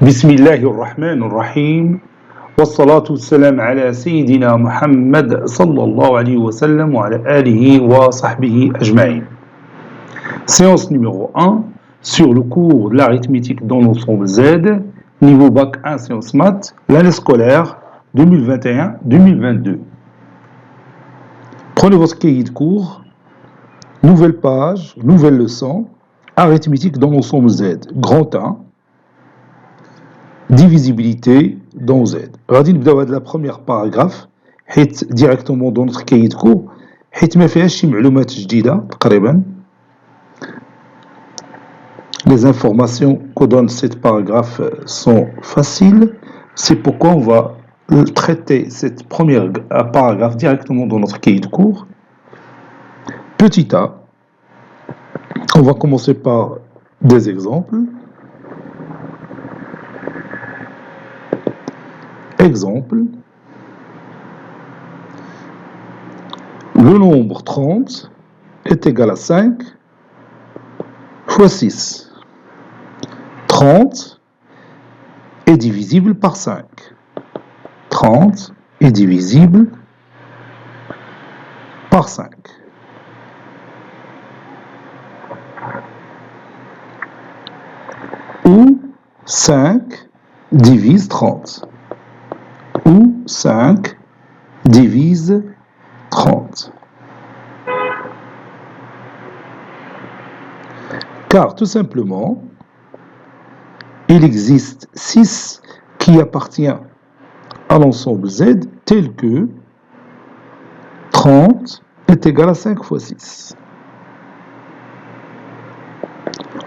بسم الله الرحمن الرحيم والصلاة والسلام على سيدنا محمد صلى الله عليه وسلم وعلى آله وصحبه أجمعين. Séance numéro 1 sur le cours de l'arithmétique dans l'ensemble Z, niveau bac 1 sciences maths, l'année scolaire 2021-2022. Prenez votre cahier de cours, nouvelle page, nouvelle leçon, arithmétique dans l'ensemble Z, grand 1. Divisibilité dans Z. غادي نبداو هاد la première paragraphe حيت directement dans notre cahier de cours حيت ما فيهاش شي معلومات جديدة تقريبا. Les informations que donne cette paragraphe sont faciles. C'est pourquoi on va traiter cette première paragraphe directement dans notre cahier de cours. Petit a, on va commencer par des exemples. Exemple, le nombre 30 est égal à 5 fois 6. 30 est divisible par 5. 30 est divisible par 5. Ou 5 divise 30. Ou 5 divise 30. Car tout simplement, il existe 6 qui appartient à l'ensemble Z tel que 30 est égal à 5 fois 6.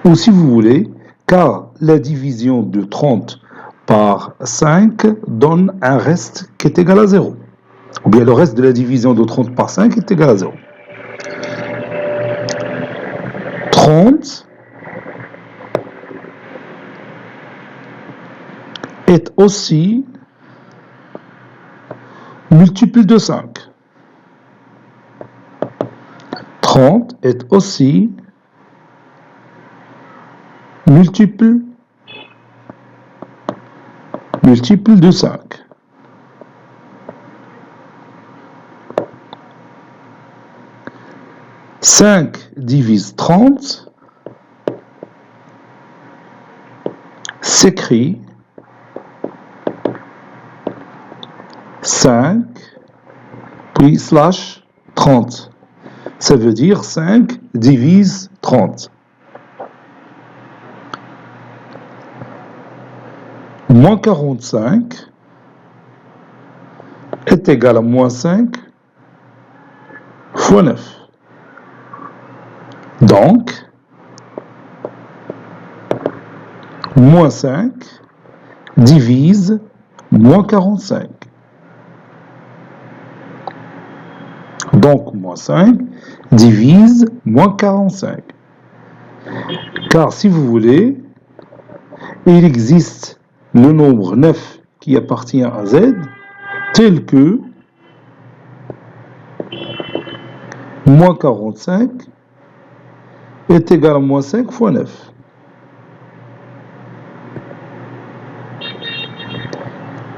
Ou si vous voulez, car la division de 30 par 5 donne un reste qui est égal à 0. Ou bien le reste de la division de 30 par 5 est égal à 0. 30 est aussi multiple de 5. 30 est aussi multiple de 5. Cinq divise 30 s'écrit 5 puis slash 30. Ça veut dire 5 divise 30. Moins 45 est égal à moins 5 fois 9. Donc, moins 5 divise moins 45. Donc, moins 5 divise moins 45. Car si vous voulez, il existe le nombre 9 qui appartient à Z tel que moins 45 est égal à moins 5 fois 9.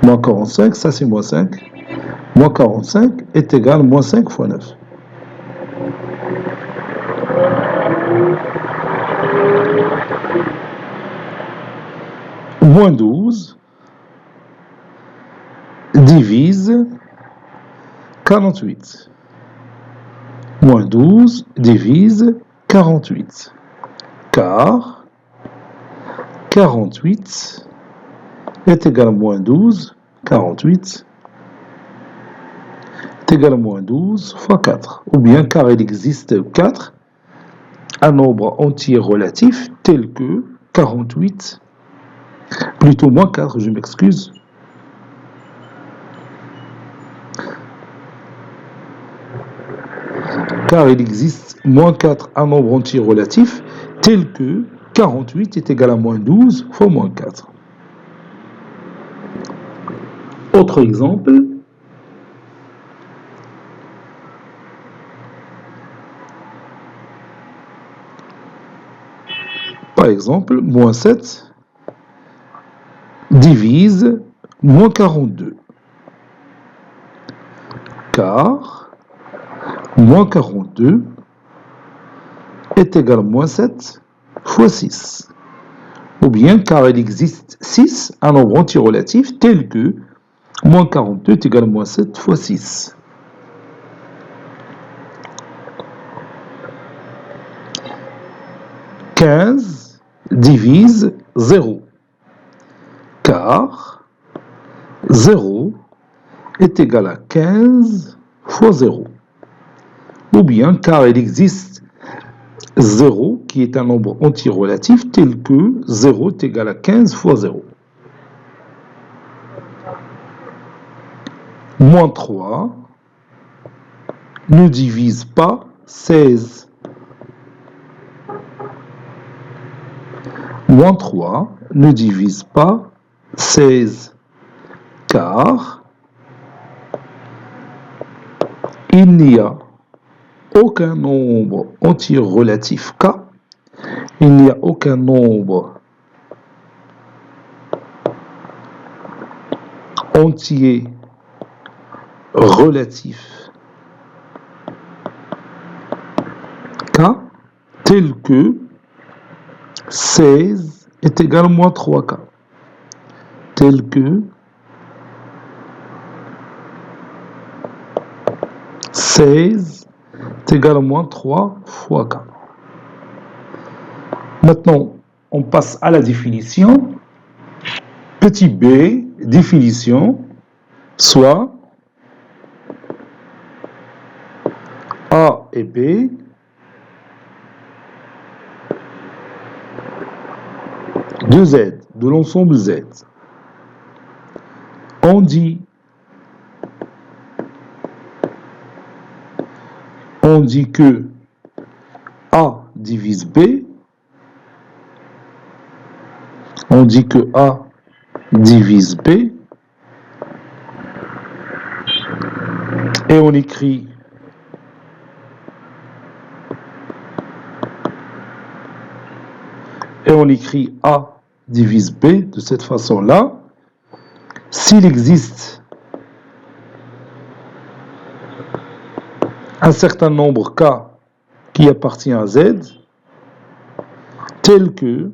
Moins 45, ça c'est moins 5. Moins 45 est égal à moins 5 fois 9. Moins 12 divise 48. Moins 12 divise 48. Car 48 est égal à moins 12. 48 est égal à moins 12 fois 4. Ou bien car il existe 4, un nombre entier relatif tel que 48, plutôt moins 4, je m'excuse. Car il existe moins 4, un nombre entier relatif tel que 48 est égal à moins 12 fois moins 4. Autre exemple, par exemple, moins 7 divise moins 42. Car moins 42 est égal à moins 7 fois 6. Ou bien car il existe 6, un nombre anti-relatif tel que moins 42 est égal à moins 7 fois 6. « 15 divise 0, car 0 est égal à 15 fois 0. Ou bien car il existe 0 qui est un nombre anti-relatif tel que 0 est égal à 15 fois 0. Moins 3 ne divise pas 16. Moins 3 ne divise pas 16, car il n'y a aucun nombre anti-relatif K, il n'y a aucun nombre entier relatif K tel que 16 est égal à moins 3K, tel que 16 est égal à moins 3 fois K. Maintenant, on passe à la définition. Petit b, définition, soit A et B de Z, de l'ensemble Z. On dit que A divise B, on dit que A divise B, et on écrit A divise B de cette façon-là. S'il existe un certain nombre K qui appartient à Z, tel que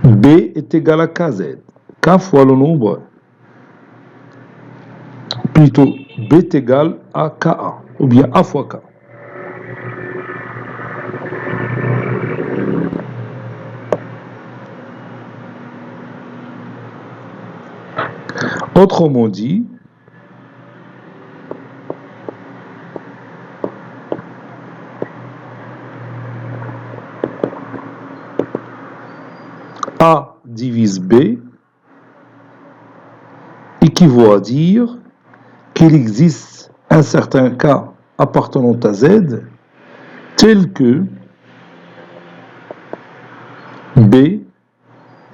B est égal à KZ, K fois le nombre, plutôt B est égal à KA, ou bien A fois K. Autrement dit, A divise B équivaut à dire qu'il existe un certain K appartenant à Z tel que B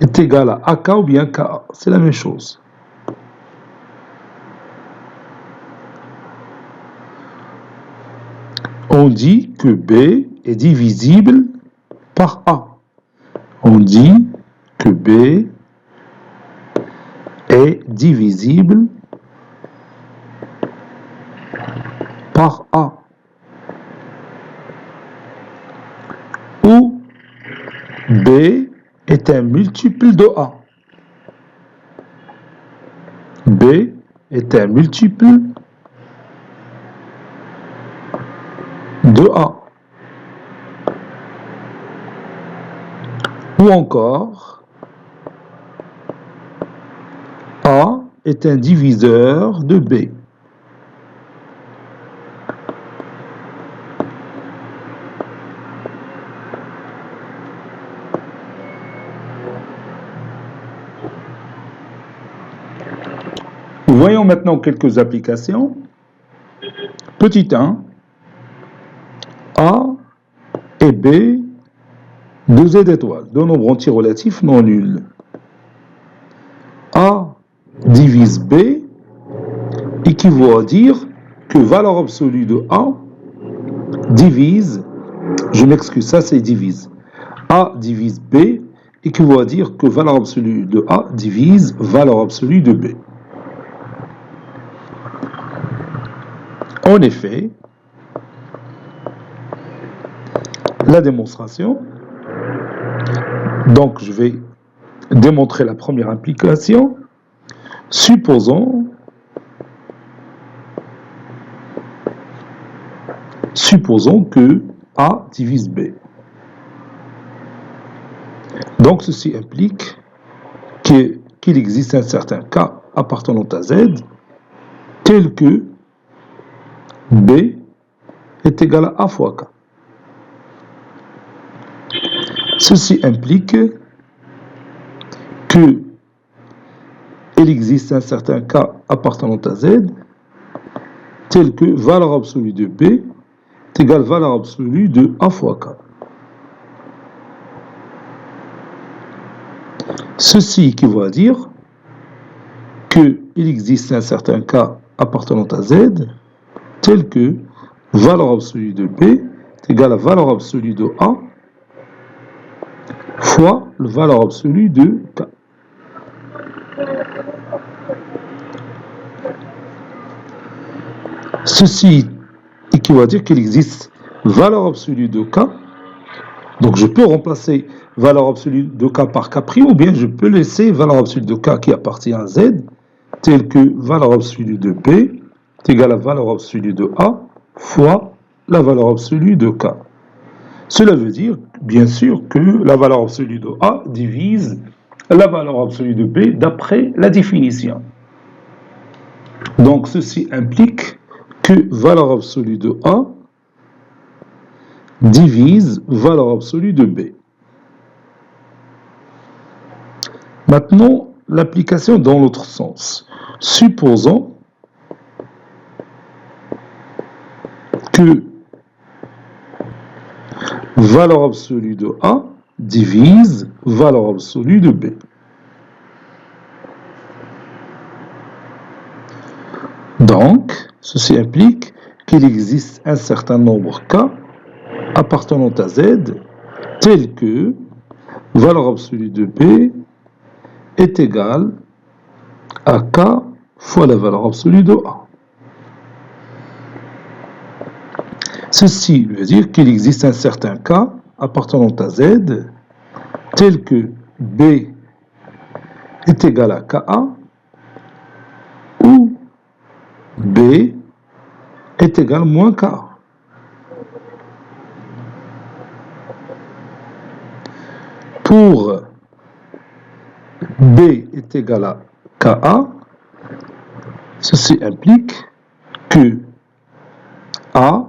est égal à AK ou bien KA. C'est la même chose. On dit que B est divisible par A. On dit que B est divisible par A. Ou B est un multiple de A. B est un multiple de A. Ou encore, A est un diviseur de B. Voyons maintenant quelques applications. Petit 1, A et B, deux Z étoiles, deux nombres entiers relatifs non nuls. A divise B équivaut à dire que valeur absolue de A divise, je m'excuse, ça c'est divise. A divise B équivaut à dire que valeur absolue de A divise valeur absolue de B. En effet, la démonstration, donc je vais démontrer la première implication. Supposons que A divise B. Donc ceci implique qu'il existe un certain K appartenant à Z tel que B est égal à A fois K. Ceci implique qu'il existe un certain K appartenant à Z tel que valeur absolue de B est égale à valeur absolue de A fois K. Ceci équivaut à dire qu'il existe un certain K appartenant à Z tel que valeur absolue de B est égale à valeur absolue de A fois la valeur absolue de K. Ceci équivaut à dire qu'il existe valeur absolue de K. Donc je peux remplacer valeur absolue de K par K', ou bien je peux laisser valeur absolue de K qui appartient à Z, telle que valeur absolue de B est égale à valeur absolue de A fois la valeur absolue de K. Cela veut dire, bien sûr, que la valeur absolue de A divise la valeur absolue de B d'après la définition. Donc ceci implique que valeur absolue de A divise valeur absolue de B. Maintenant, l'application dans l'autre sens. Supposons que valeur absolue de A divise valeur absolue de B. Donc, ceci implique qu'il existe un certain nombre K appartenant à Z tel que valeur absolue de B est égale à K fois la valeur absolue de A. Ceci veut dire qu'il existe un certain K appartenant à Z tel que B est égal à KA ou B est égal à moins KA. Pour B est égal à KA, ceci implique que A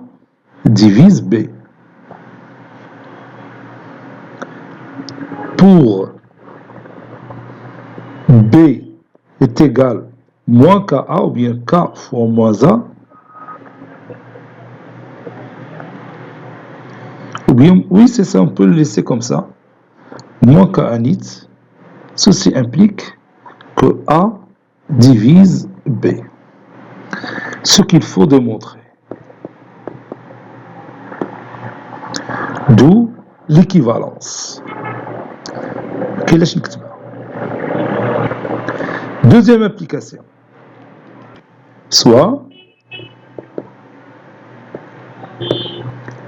divise B. Pour B est égal à moins KA ou bien K fois moins A, ou bien, oui c'est ça, on peut le laisser comme ça, moins KA nit, ceci implique que A divise B. Ce qu'il faut démontrer. D'où l'équivalence. Deuxième application. Soit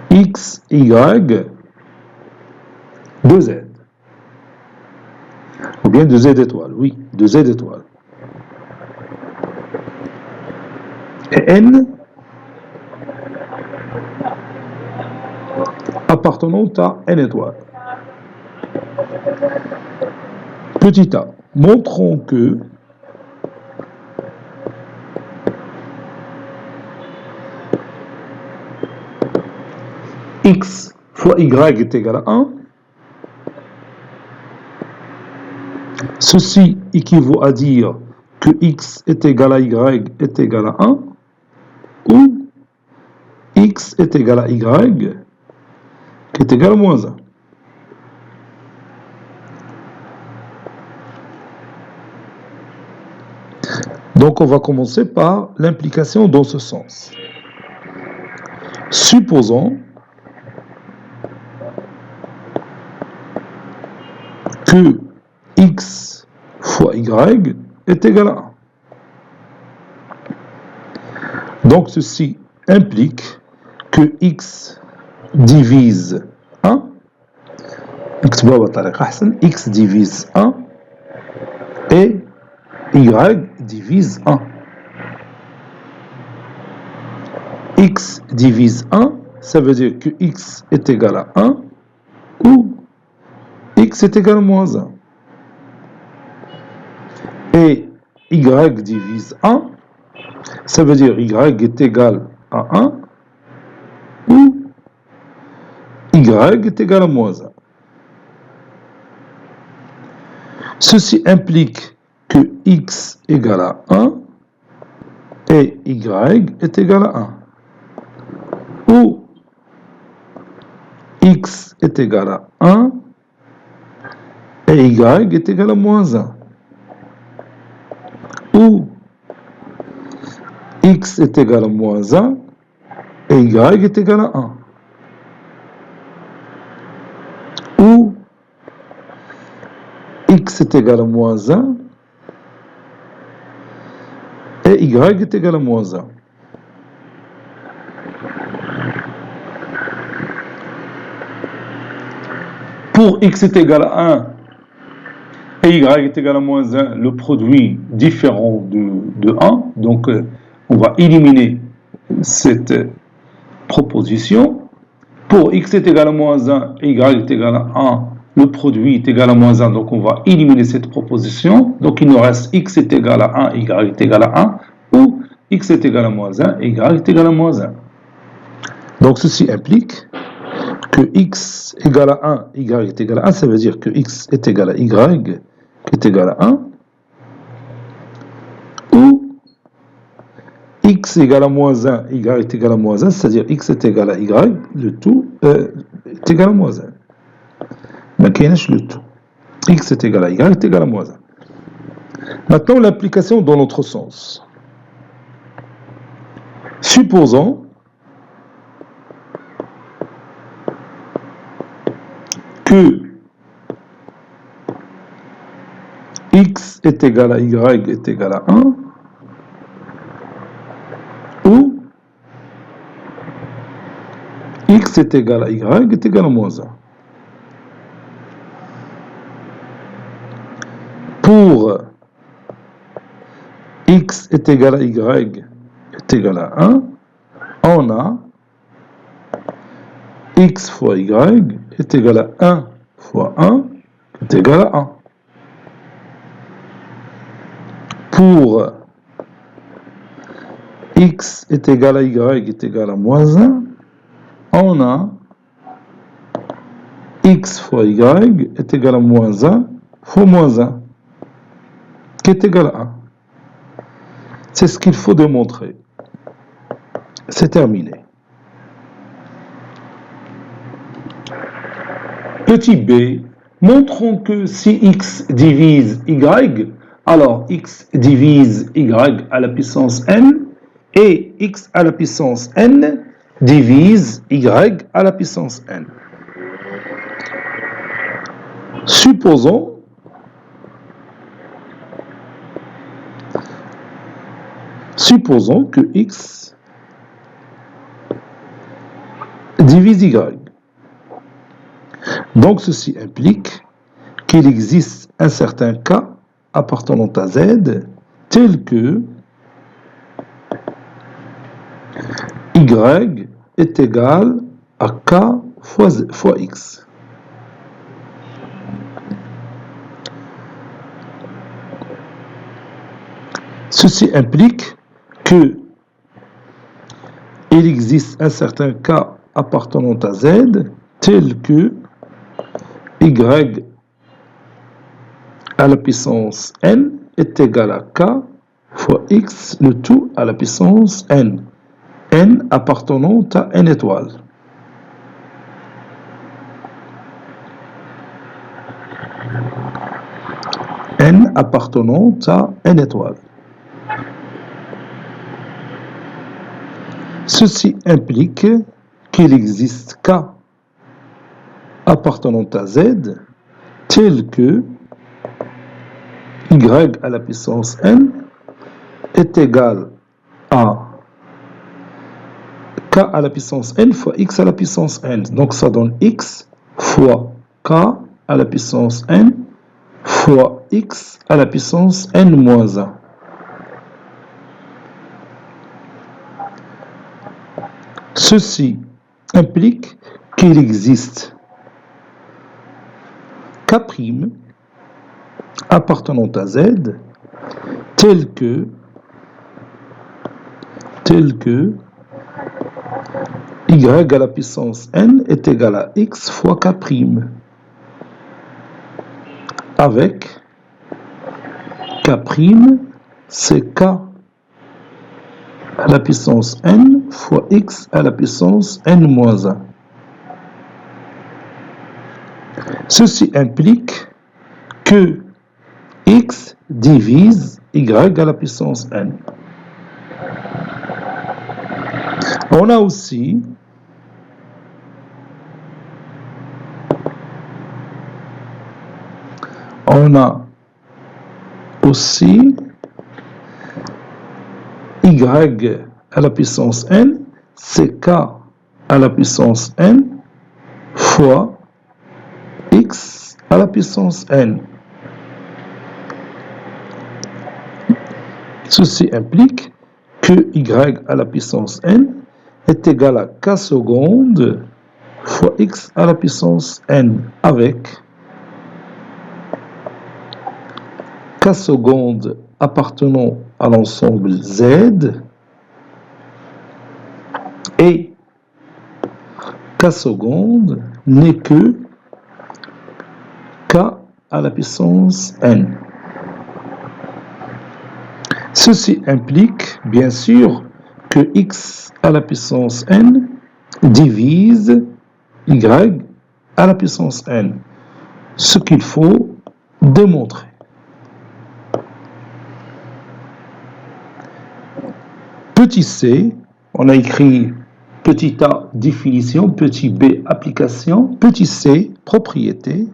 X, Y, 2Z. Ou bien 2Z étoiles, oui, 2Z étoiles. Et N appartenant à N étoiles. Petit a, montrons que X fois Y est égal à 1. Ceci équivaut à dire que X est égal à Y est égal à 1, ou X est égal à Y qui est égal à moins 1. Donc on va commencer par l'implication dans ce sens. Supposons que x fois y est égal à 1. Donc ceci implique que x divise 1, x divise 1 et y divise 1. X divise 1, ça veut dire que x est égal à 1 ou x est égal à moins 1. Et y divise 1, ça veut dire y est égal à 1 ou y est égal à moins 1. Ceci implique que x égale à 1 et y est égal à 1. Ou x est égal à 1 et y est égal à moins 1. Ou x est égal à moins 1 et y est égal à 1. Ou x est égal à moins 1 et y est égal à moins 1. Pour x est égal à 1 et y est égal à moins 1, le produit différent de 1, donc on va éliminer cette proposition. Pour x est égal à moins 1 et y est égal à 1, le produit est égal à moins 1, donc on va éliminer cette proposition. Donc il nous reste x est égal à 1 et y est égal à 1, ou x est égal à moins 1 et y est égal à moins 1. Donc ceci implique que x égale à 1, y est égal à 1, ça veut dire que x est égal à y est égal à 1, ou x égale à moins 1, y est égal à moins 1, c'est-à-dire x est égal à y, le tout est égal à moins 1. Mais qu'il y a le tout. X est égal à y est égal à moins 1. Maintenant, l'application dans l'autre sens. Supposons que x est égal à y est égal à 1, ou x est égal à y est égal à moins 1. Pour x est égal à y est égal à 1, on a x fois y est égal à 1 fois 1 est égal à 1. Pour x est égal à y est égal à moins 1, on a x fois y est égal à moins 1 fois moins 1, qui est égal à 1. C'est ce qu'il faut démontrer. C'est terminé. Petit b, montrons que si x divise y, alors x divise y à la puissance n, et x à la puissance n divise y à la puissance n. Supposons que x divise y. Donc ceci implique qu'il existe un certain cas appartenant à z tel que y est égal à k fois x. Ceci implique que il existe un certain cas appartenant à z tel que y à la puissance n est égal à k fois x, le tout à la puissance n, n appartenant à n étoiles. N appartenant à n étoiles. Ceci implique qu'il existe k appartenant à z tel que y à la puissance n est égal à k à la puissance n fois x à la puissance n. Donc ça donne x fois k à la puissance n fois x à la puissance n moins 1. Ceci implique qu'il existe k' appartenant à z tel que y à la puissance n est égal à x fois k', avec k', c'est k à la puissance n fois x à la puissance n moins 1. Ceci implique que x divise y à la puissance n. On a aussi y à la puissance n, c'est k à la puissance n fois x à la puissance n. Ceci implique que y à la puissance n est égal à k secondes fois x à la puissance n, avec k secondes appartenant à l'ensemble z et k secondes n'est que k à la puissance n. Ceci implique bien sûr que x à la puissance n divise y à la puissance n, ce qu'il faut démontrer. Petit c, on a écrit petit a définition, petit b application, petit c propriété.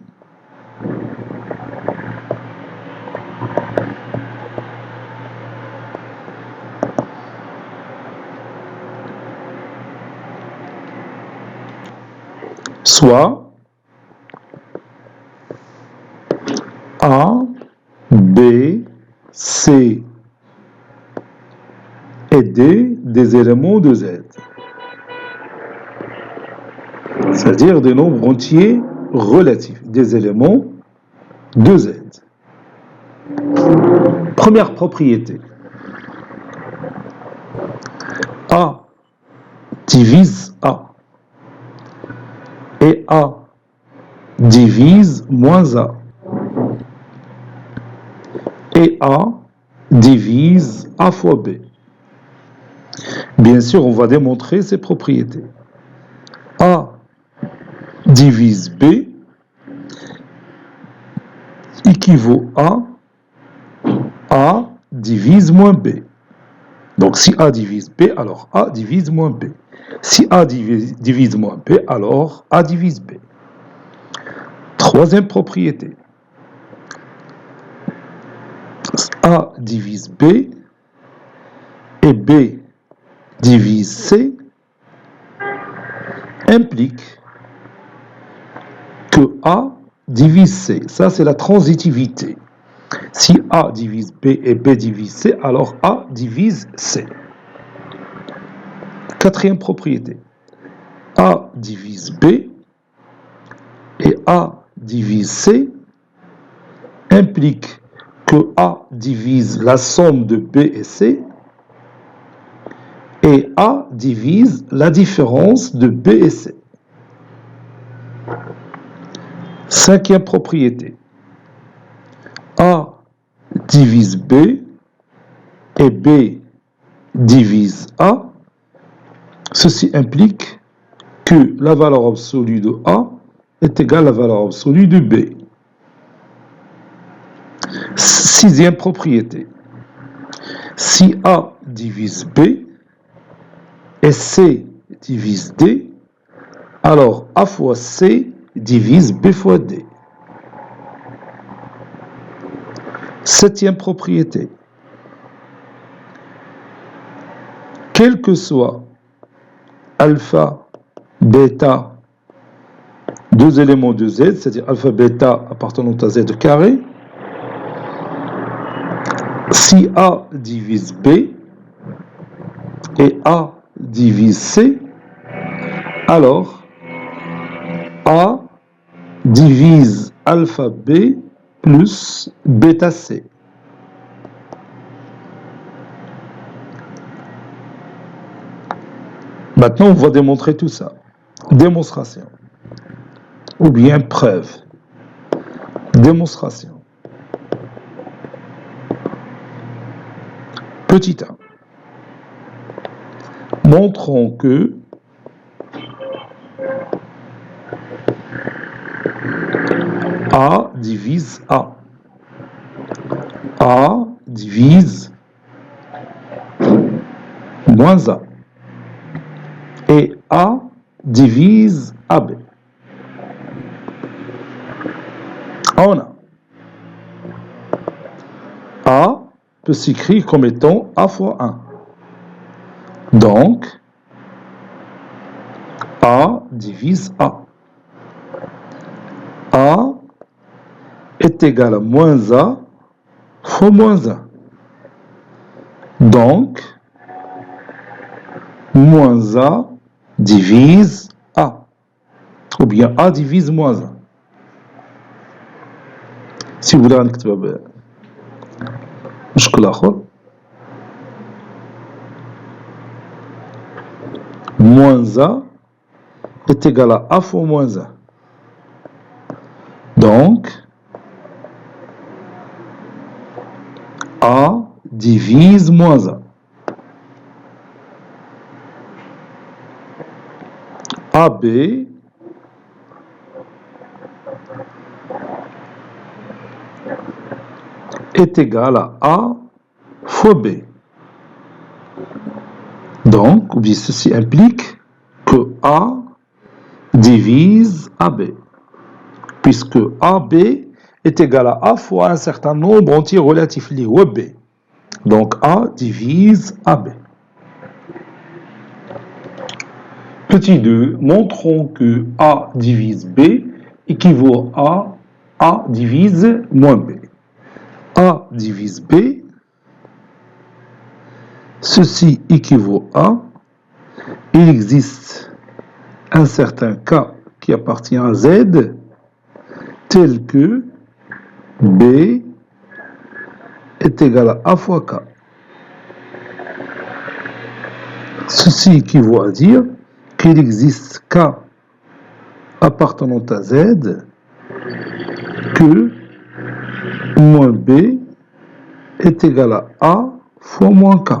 Soit A, B, C et D des éléments de Z, c'est-à-dire des nombres entiers relatifs, des éléments de Z. Première propriété, A divise A et A divise moins A et A divise A fois B. Bien sûr, on va démontrer ces propriétés. A divise B équivaut à A divise moins B. Donc si A divise B, alors A divise moins B. Si A divise moins B, alors A divise B. Troisième propriété. A divise B et B divise C implique que A divise C. Ça, c'est la transitivité. Si A divise B et B divise C, alors A divise C. Quatrième propriété. A divise B et A divise C implique que A divise la somme de B et C et A divise la différence de B et C. Cinquième propriété. A divise B et B divise A. Ceci implique que la valeur absolue de A est égale à la valeur absolue de B. Sixième propriété. Si A divise B et C divise D, alors A fois C divise B fois D. Septième propriété. Quel que soit alpha, bêta, deux éléments de Z, c'est-à-dire alpha, bêta appartenant à Z carré, si A divise B et A divise C, alors A divise alpha B plus bêta C. Maintenant, on va démontrer tout ça. Démonstration. Ou bien preuve. Démonstration. Petit 1. Montrons que A divise A. A divise moins A. Et A divise AB. On A peut s'écrire comme étant A fois 1. Donc, A divise A. A est égal à moins A fois moins 1. Donc, moins A divise A. Ou bien A divise moins 1. Si vous voulez نكتبها بشكل آخر. Moins A est égal à A fois moins 1. Donc, A divise moins 1. AB est égal à A fois B. Donc, ceci implique que A divise AB, puisque AB est égal à A fois un certain nombre entier relatif lié au B. Donc, A divise AB. Petit 2, montrons que A divise B équivaut à A divise moins B. A divise B, ceci équivaut à, il existe un certain K qui appartient à Z, tel que B est égal à A fois K. Ceci équivaut à dire qu'il existe K appartenant à Z que moins B est égal à A fois moins K.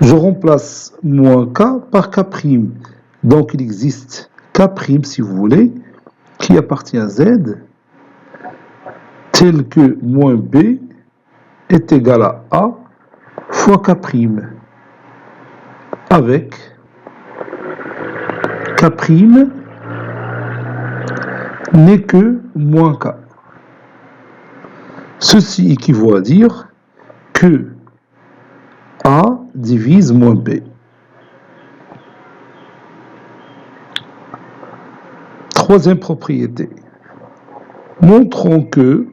Je remplace moins K par K'. Donc il existe K', si vous voulez, qui appartient à Z, tel que moins B est égal à A fois K', avec K' n'est que moins K. Ceci équivaut à dire que A divise moins B. Troisième propriété. Montrons que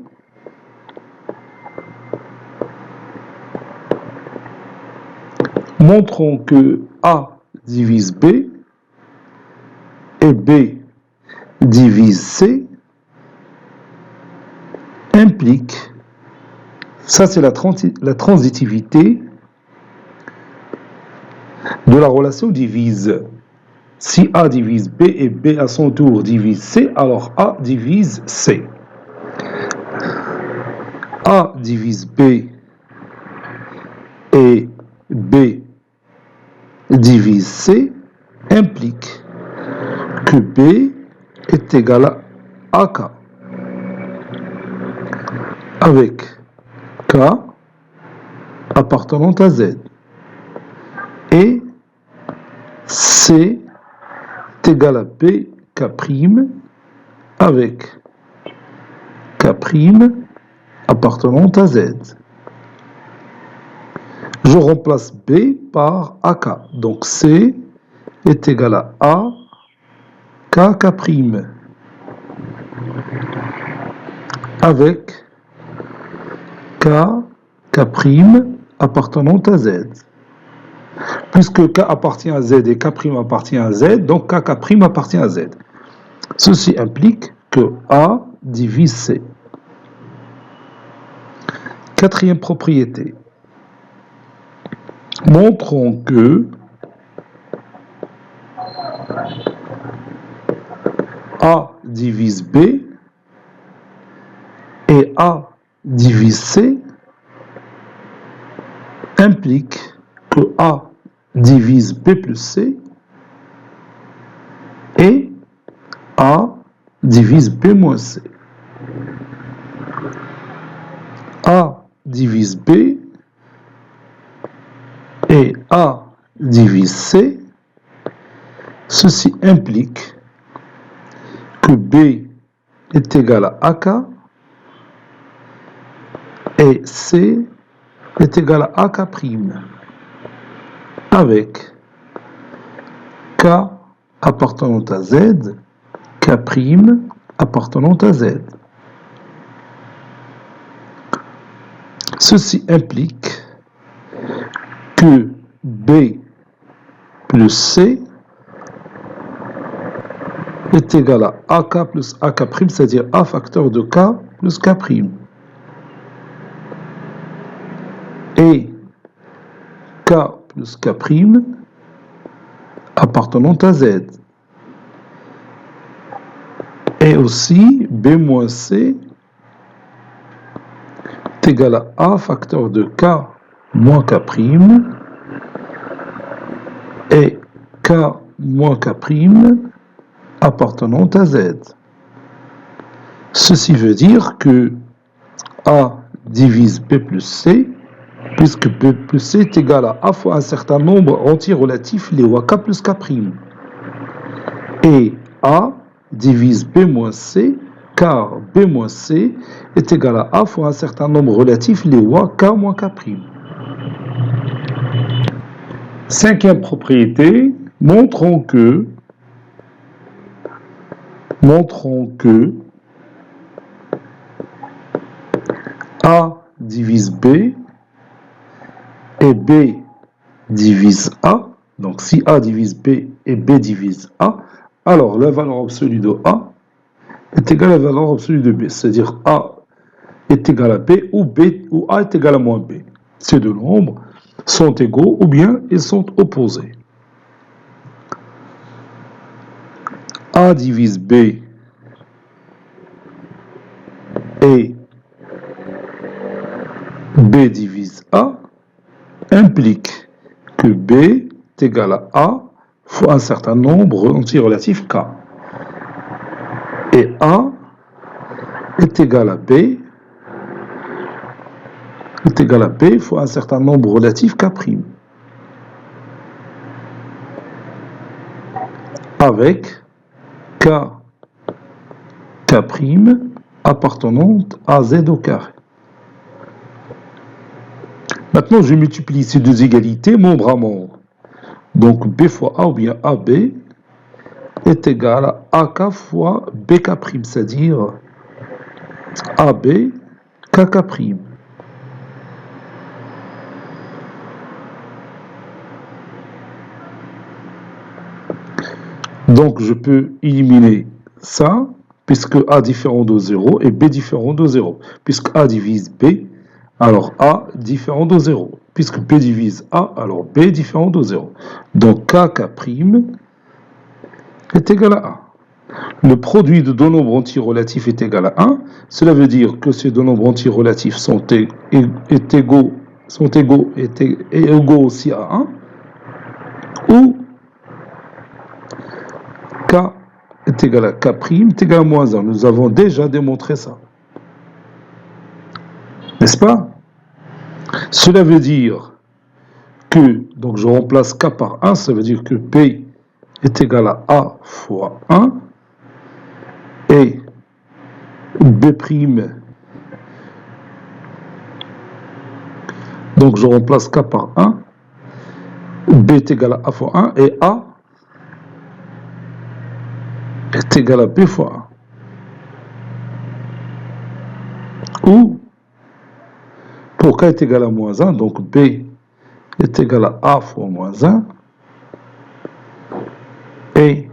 A divise B et B divise C implique, ça c'est la transitivité de la relation divise. Si A divise B et B à son tour divise C, alors A divise C. A divise B et B divise C implique que B est égal à AK, avec K appartenant à Z, et C est égal à BK' avec K' K' appartenant à Z. Je remplace B par AK. Donc C est égal à A, K, K', avec K, K' appartenant à Z. Puisque K appartient à Z et K' appartient à Z, donc K, K' appartient à Z. Ceci implique que A divise C. Quatrième propriété. Montrons que A divise B et A divise C implique que A divise B plus C et A divise B moins C. A divise B et A divise C, ceci implique que B est égal à AK et C est égal à AK', avec K appartenant à Z, K' appartenant à Z. Ceci implique que B plus C est égal à AK plus AK', c'est-à-dire A facteur de K plus K'. Et K plus K' appartenant à Z. Et aussi B moins C est égal à A facteur de K moins K' et K moins K' appartenant à Z. Ceci veut dire que A divise B plus C, puisque B plus C est égal à A fois un certain nombre entier relatif lié à K plus K'. Et A divise B moins C, car B moins C est égal à A fois un certain nombre relatif lié à K moins K'. Cinquième propriété, montrons que A divise B et B divise A. Donc si A divise B et B divise A, alors la valeur absolue de A est égale à la valeur absolue de B. C'est-à-dire A est égal à B ou A est égal à moins B. Ces deux nombres sont égaux ou bien ils sont opposés. A divise B et B divise A implique que B est égal à A fois un certain nombre entier relatif K. Et A est égal à B fois un certain nombre relatif K'. Avec K, K' appartenant à Z au carré. Maintenant, je multiplie ces deux égalités membre à membre. Donc B fois A ou bien AB est égal à AK fois BK', c'est-à-dire AB KK'. Donc je peux éliminer ça, puisque A différent de 0 et B différent de 0. Puisque A divise B, alors A différent de 0. Puisque B divise A, alors B différent de 0. Donc KK' est égal à 1. Le produit de deux nombres entiers relatifs est égal à 1. Cela veut dire que ces deux nombres entiers relatifs sont égaux aussi à 1. Ou K est égal à K' est égal à moins 1. Nous avons déjà démontré ça. N'est-ce pas? Cela veut dire que, donc je remplace K par 1, ça veut dire que B est égal à A fois 1 et B'. Donc je remplace K par 1. B est égal à A fois 1 et A est égal à B fois 1. Ou pour K est égal à moins 1, donc B est égal à A fois moins 1 et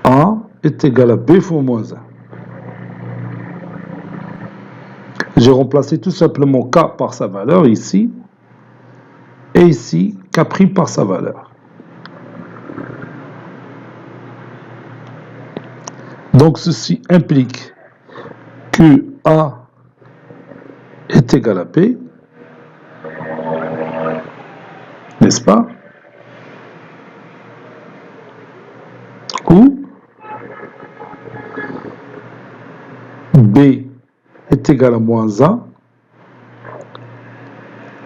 A est égal à B fois moins 1. J'ai remplacé tout simplement K par sa valeur ici et ici K' par sa valeur. Donc ceci implique que A est égal à B, n'est-ce pas? Ou B est égal à moins A,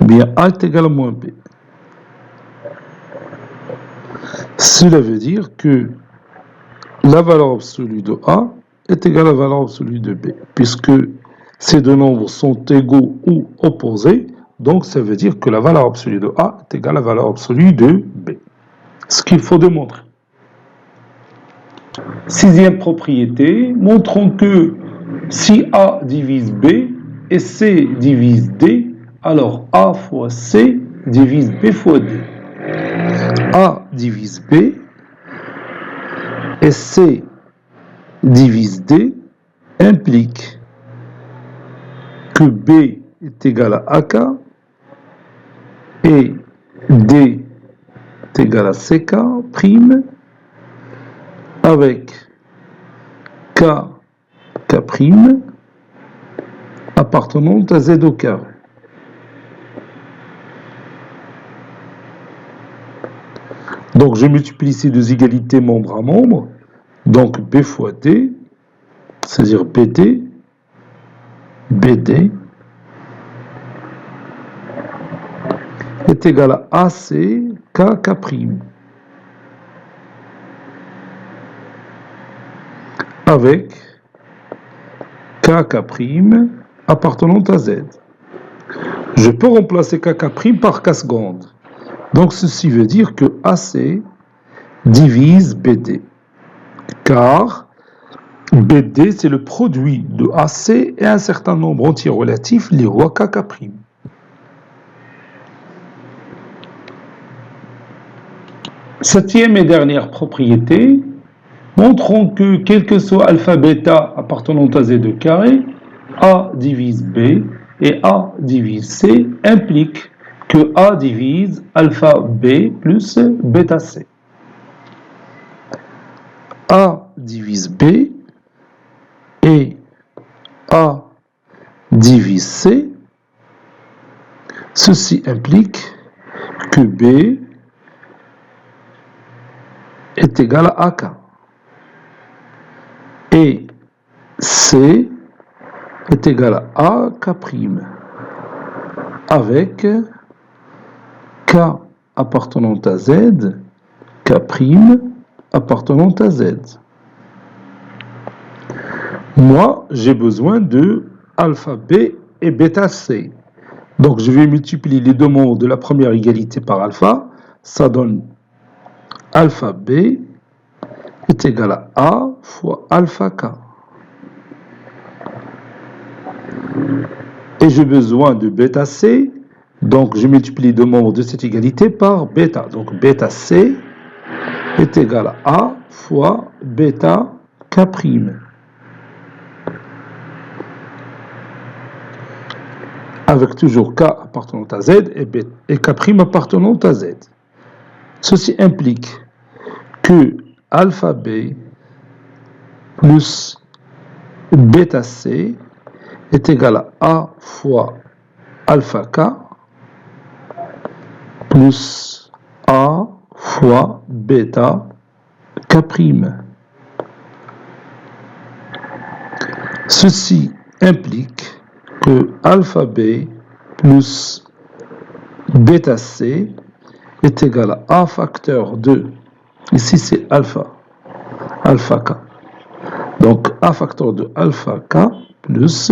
bien A est égal à moins B. Cela veut dire que la valeur absolue de A est égale à la valeur absolue de B, puisque ces deux nombres sont égaux ou opposés, donc ça veut dire que la valeur absolue de A est égale à la valeur absolue de B. Ce qu'il faut démontrer. Sixième propriété, montrons que si A divise B et C divise D, alors A fois C divise B fois D. A divise B et C divise D implique que B est égal à AK et D est égal à CK prime avec K prime appartenant à Z au carré. Donc je multiplie ces deux égalités membre à membre, donc B fois D, c'est-à-dire BD est égal à AC K prime avec K prime appartenant à Z. Je peux remplacer K prime par K seconde. Donc ceci veut dire que AC divise BD, car BD c'est le produit de AC et un certain nombre entier relatif lié au K prime. Septième et dernière propriété, montrons que quel que soit alpha bêta appartenant à Z au carré, A divise B et A divise C implique que A divise alpha B plus bêta C. A divise B et A divise C, ceci implique que B est égal à AK et C est égal à AK prime avec K appartenant à Z, K prime appartenant à Z. Moi, j'ai besoin de alpha B et bêta C. Donc, je vais multiplier les deux membres de la première égalité par alpha. Ça donne alpha B est égal à A fois alpha K. Et j'ai besoin de bêta C. Donc, je multiplie les deux membres de cette égalité par bêta. Donc, bêta C est égal à A fois bêta K prime. Avec toujours K appartenant à Z et K' appartenant à Z. Ceci implique que alpha B plus bêta C est égal à A fois alpha K plus A fois bêta K'. Ceci implique que alpha B plus bêta C est égal à A facteur de, ici c'est alpha, alpha k. Donc A facteur de alpha k plus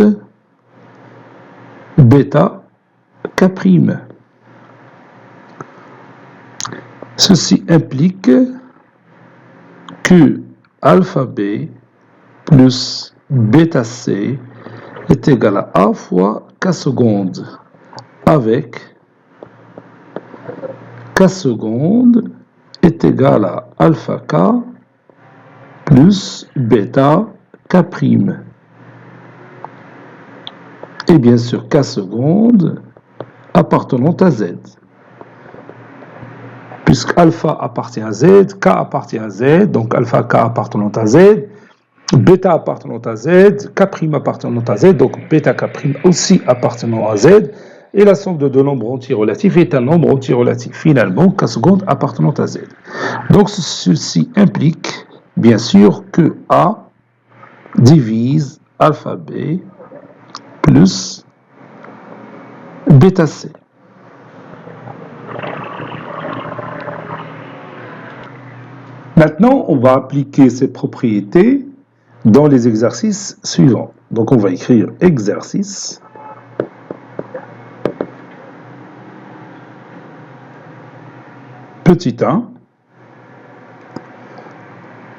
bêta k prime. Ceci implique que alpha b plus bêta c est égal à A fois k seconde avec k seconde est égal à alpha k plus bêta k prime. Et bien sûr k seconde appartenant à z. Puisque alpha appartient à z, k appartient à z, donc alpha k appartenant à z, bêta appartenant à z, k prime appartenant à z, donc bêta k prime aussi appartenant à z, et la somme de deux nombres entiers relatifs est un nombre entier relatif. Finalement, k seconde appartenant à z. Donc ceci implique, bien sûr, que A divise alpha b plus bêta c. Maintenant, on va appliquer ces propriétés dans les exercices suivants. Donc on va écrire exercice. Petit 1.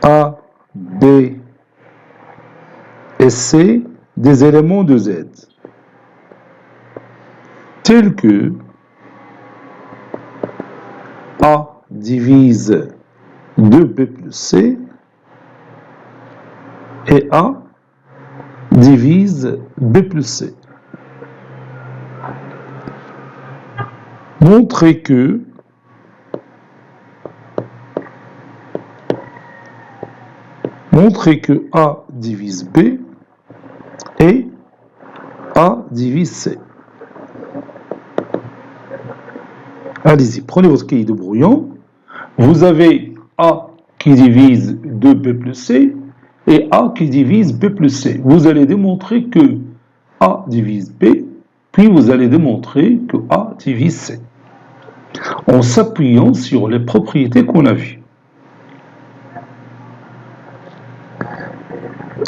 A, B et C des éléments de Z tels que A divise 2B plus C et A divise B plus C. Montrer que A divise B et A divise C. Allez-y, prenez votre cahier de brouillon. Vous avez A qui divise 2B plus C et A qui divise B plus C. Vous allez démontrer que A divise B, puis vous allez démontrer que A divise C, en s'appuyant sur les propriétés qu'on a vues.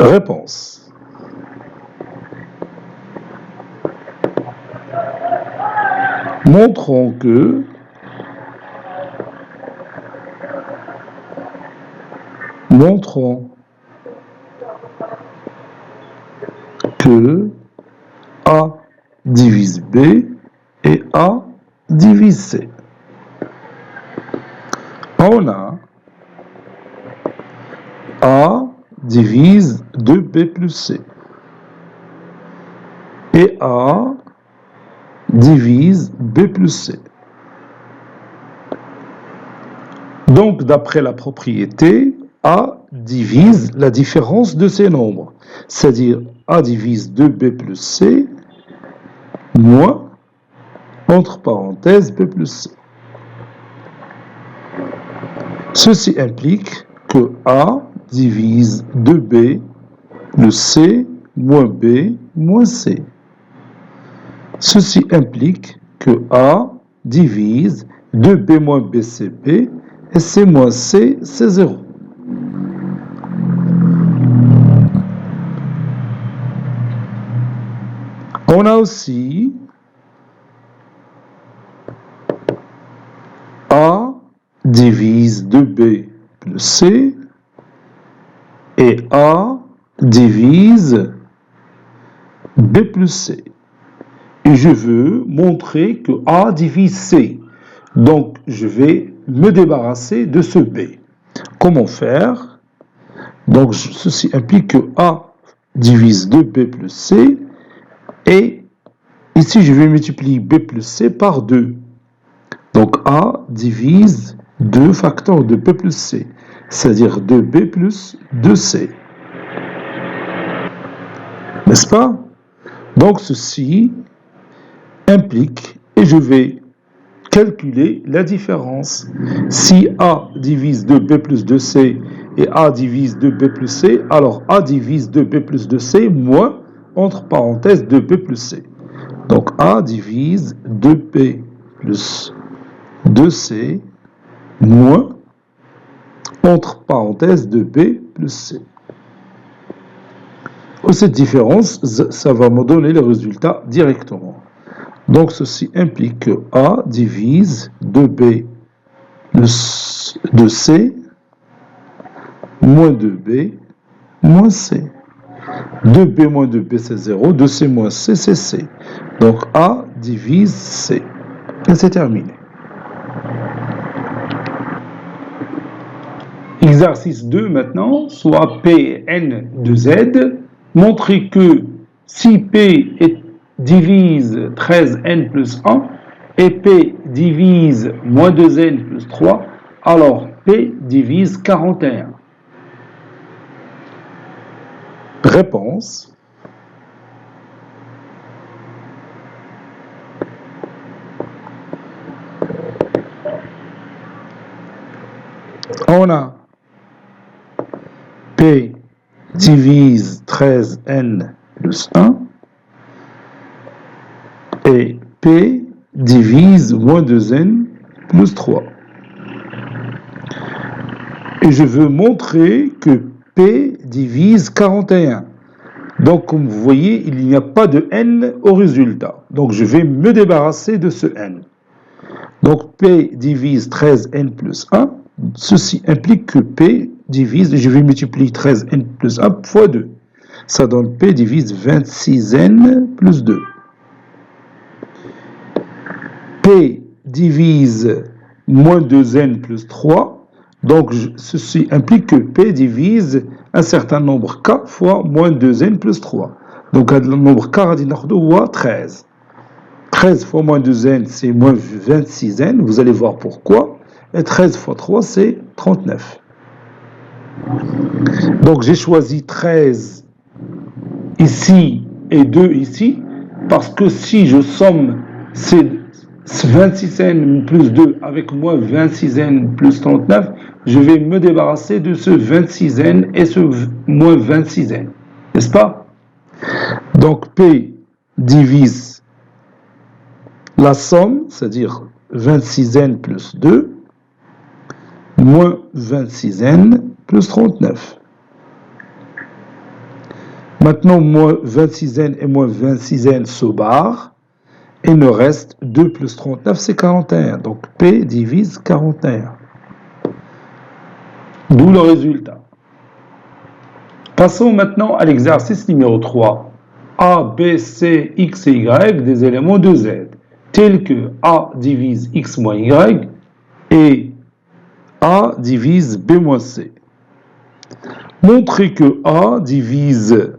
Réponse. Montrons que A divise B et A divise C. On a A divise 2B plus C et A divise B plus C. Donc, d'après la propriété, A divise la différence de ces nombres, c'est-à-dire A divise 2B plus C moins, entre parenthèses, B plus C. Ceci implique que A divise 2B plus C moins B moins C. Ceci implique que A divise 2B moins B, c'est B, et C moins C, c'est 0. On a aussi A divise 2B plus C et A divise B plus C. Et je veux montrer que A divise C. Donc, je vais me débarrasser de ce B. Comment faire? Donc, ceci implique que A divise 2B plus C et ici, je vais multiplier B plus C par 2. Donc, A divise 2 facteurs de B plus C, c'est-à-dire 2B plus 2C. N'est-ce pas? Donc, ceci implique, et je vais calculer la différence. Si A divise 2B plus 2C et A divise 2B plus C, alors A divise 2B plus 2C moins, entre parenthèses, 2B plus C. Donc A divise 2B plus 2C moins, entre parenthèses de B plus C. Cette différence, ça va me donner le résultat directement. Donc ceci implique que A divise 2B de C moins 2B moins C. 2B moins 2B c'est 0, 2C moins C c'est C. Donc A divise C. Et c'est terminé. Exercice 2 maintenant, soit P n de Z, montrer que si P divise 13n plus 1 et P divise moins 2n plus 3, alors P divise 41. Réponse. On a P divise 13n plus 1 et P divise moins 2n plus 3. Et je veux montrer que P divise 41. Donc, comme vous voyez, il n'y a pas de n au résultat. Donc, je vais me débarrasser de ce n. Donc, P divise 13n plus 1. Ceci implique que P divise, je vais multiplier 13n plus 1 fois 2. Ça donne P divise 26n plus 2. P divise moins 2n plus 3. Donc, ceci implique que P divise un certain nombre K fois moins 2n plus 3. Donc, le nombre K va dire 13. 13 fois moins 2n, c'est moins 26n. Vous allez voir pourquoi. Et 13 fois 3, c'est 39. Donc, j'ai choisi 13 ici et 2 ici. Parce que si je somme ces 26n plus 2 avec moins 26n plus 39, je vais me débarrasser de ce 26n et ce moins 26n. N'est-ce pas? Donc, P divise la somme, c'est-à-dire 26n plus 2, moins 26n plus 39. Maintenant, moins 26n et moins 26n se barrent. Il nous reste 2 plus 39, c'est 41. Donc, P divise 41. D'où le résultat. Passons maintenant à l'exercice numéro 3. A, B, C, X et Y des éléments de Z, tels que A divise X moins Y et A divise B moins C. Montrez que A divise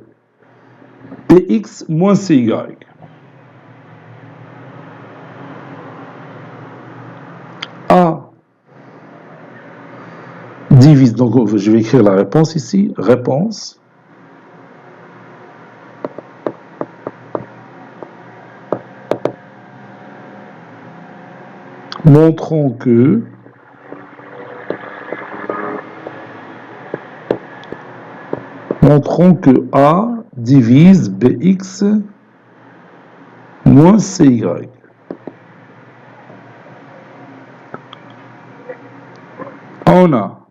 BX moins CY. A divise, donc je vais écrire la réponse ici, réponse. Montrons que A divise BX moins CY. On a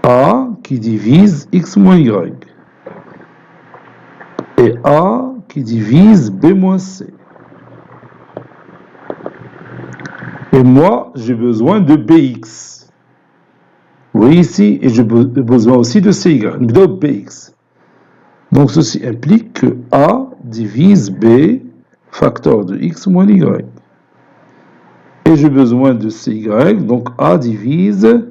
A qui divise X moins Y et A qui divise B moins C. Et moi, j'ai besoin de BX. Vous voyez ici, et j'ai besoin aussi de CY, de BX. Donc, ceci implique que A divise B, facteur de X moins Y. Et j'ai besoin de CY, donc A divise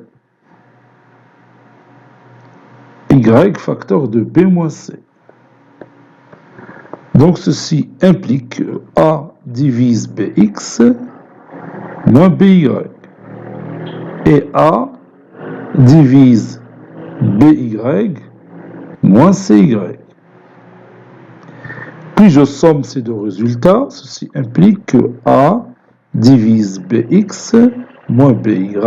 Y, facteur de B moins C. Donc, ceci implique que A divise BX moins BY. Et A divise BY moins CY. Puis je somme ces deux résultats. Ceci implique que A divise BX moins BY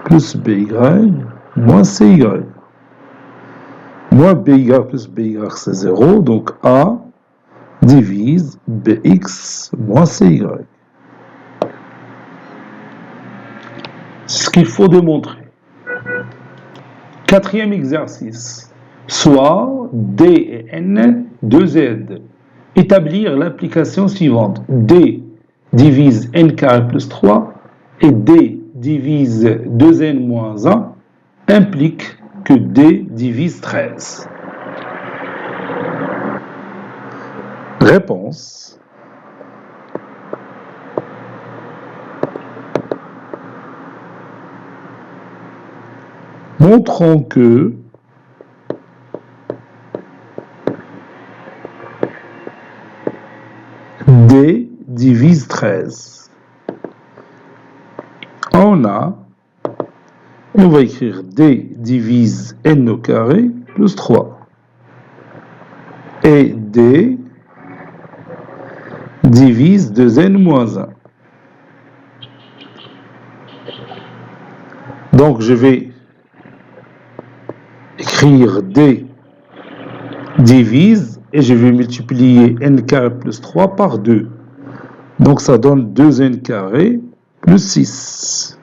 plus BY moins CY. Moins BY plus BY c'est 0. Donc A divise BX moins CY. qu'il faut démontrer. Quatrième exercice. Soit D et N, 2Z. Établir l'application suivante. D divise N carré plus 3 et D divise 2N moins 1 implique que D divise 13. Réponse. Montrons que D divise 13. On va écrire D divise N au carré plus 3. Et D divise 2N moins 1. Donc je vais écrire D divise et je vais multiplier N carré plus 3 par 2. Donc ça donne 2N carré plus 6.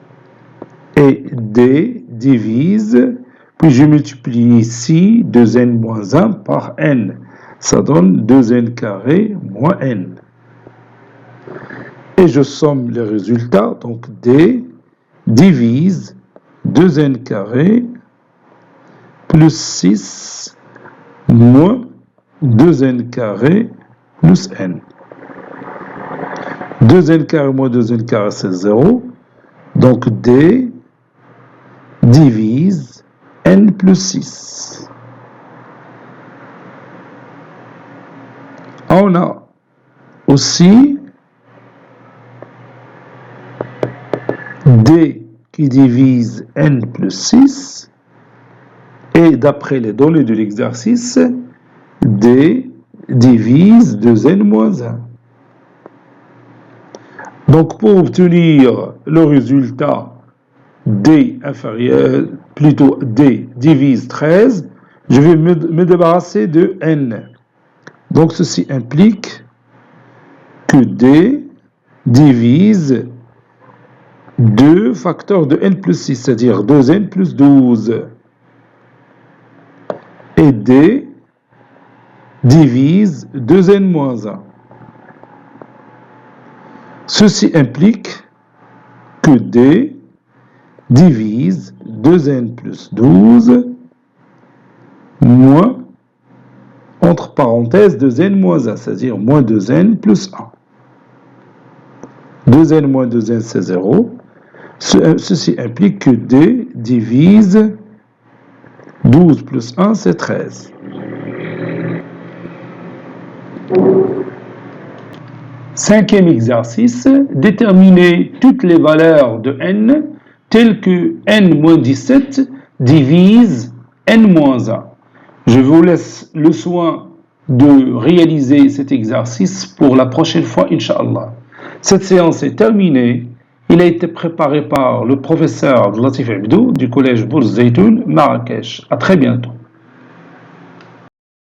Et D divise, puis je multiplie ici 2N moins 1 par N. Ça donne 2N carré moins N. Et je somme les résultats, donc D divise 2N carré plus 6 moins 2N carré plus N. 2N carré moins 2N carré, c'est 0. Donc D divise N plus 6. On a aussi D qui divise N plus 6. Et d'après les données de l'exercice, D divise 2N moins 1. Donc pour obtenir le résultat D inférieur, plutôt D divise 13, je vais me débarrasser de N. Donc ceci implique que D divise 2 facteurs de N plus 6, c'est-à-dire 2N plus 12. Et D divise 2N moins 1. Ceci implique que D divise 2N plus 12 moins, entre parenthèses, 2N moins 1, c'est-à-dire moins 2N plus 1. 2N moins 2N, c'est 0. Ceci implique que D divise 12 plus 1, c'est 13. Cinquième exercice, déterminer toutes les valeurs de N telles que N-17 divise N-1. Je vous laisse le soin de réaliser cet exercice pour la prochaine fois, Inch'Allah. Cette séance est terminée. Il a été préparé par le professeur Latif Abdou du collège Bourz Zaytoun, Marrakech. À très bientôt.